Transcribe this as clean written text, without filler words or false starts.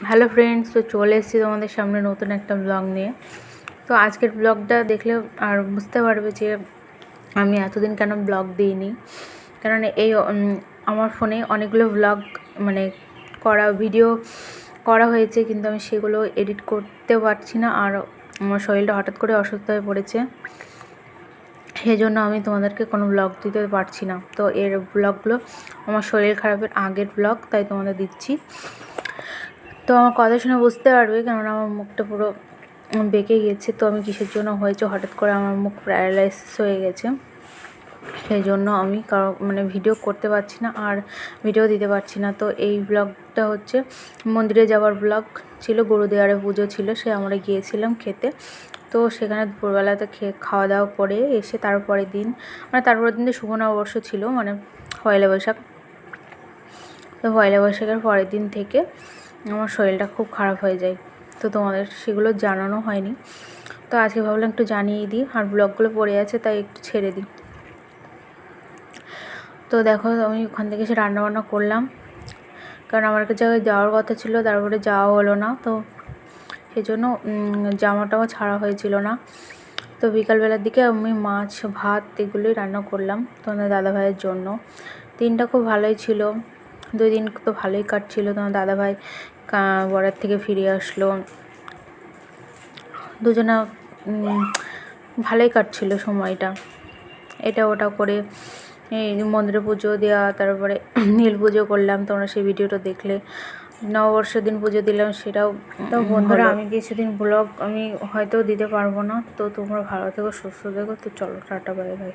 Hello friends, তো চলে এসেছি তোমাদের সামনে নতুন একটা ব্লগ নিয়ে। তো আজকের ব্লগটা দেখলে আর বুঝতে পারবে যে আমি এতদিন কেন ব্লগ দিইনি। কারণ এই আমার ফোনে অনেকগুলো ব্লগ মানে ভিডিও করা হয়েছে, কিন্তু আমি সেগুলো এডিট করতে পারছি না। আর আমার শরীরটা হঠাৎ করে অসুস্থ হয়ে পড়েছে, সেই জন্য আমি তোমাদেরকে কোনো ব্লগ দিতে পারছি না। তো এর ব্লগগুলো আমার শরীর খারাপের আগের ব্লগ, তাই তোমাদের দিচ্ছি। তো আমার কথা শুনে বুঝতে পারবে, কেননা আমার মুখটা পুরো বেঁকে গেছে। তো আমি কিসের জন্য হয়েছে, হঠাৎ করে আমার মুখ প্যারালাইসিস হয়ে গেছে, সেই জন্য আমি ভিডিও করতে পারছি না আর ভিডিও দিতে পারছি না। তো এই ব্লগটা হচ্ছে মন্দিরে যাওয়ার ব্লগ ছিল, গুরুদুয়ারে পুজো ছিল, সে আমরা গিয়েছিলাম খেতে। তো সেখানে দুপুরবেলাতে খাওয়া দাওয়া করে এসে তারপরের দিন তারপরের দিন শুভ নববর্ষ ছিল, পয়লা বৈশাখ। তো পয়লা বৈশাখের পরের দিন থেকে আমার শরীরটা খুব খারাপ হয়ে যায়। তো তোমাদের সেগুলো জানানো হয়নি, তো আজকে ভাবলাম একটু জানিয়ে দিই। আর ব্লগগুলো পড়ে আছে, তাই একটু ছেড়ে দিই। তো দেখো, আমি ওখান থেকে এসে রান্নাবান্না করলাম, কারণ আমার একটা জায়গায় যাওয়ার কথা ছিল, তারপরে যাওয়া হলো না। তো সেই জন্য জামাটাও ছাড়া হয়েছিল না। তো বিকালবেলার দিকে আমি মাছ ভাত এগুলোই রান্না করলাম তোমাদের দাদাভাইয়ের জন্য। দিনটা খুব ভালোই ছিল, 2 দিন তো ভালোই কাটছিল। তোমার দাদাভাই বর্ডার থেকে ফিরে আসলো, দুজনা ভালোই কাটছিল সময়টা। এটা ওটা করে এই মন্দিরে পুজো দেওয়া, তারপরে নীল পুজো করলাম, তোমরা সেই ভিডিওটা দেখলে। নববর্ষের দিন পুজো দিলাম, সেটাও। তো বন্ধুরা, আমি কিছুদিন ব্লগ আমি হয়তো দিতে পারবো না। তো তোমরা ভালো থেকো, সুস্থ থেকো। তো চলো, টাটা, বাই বাই।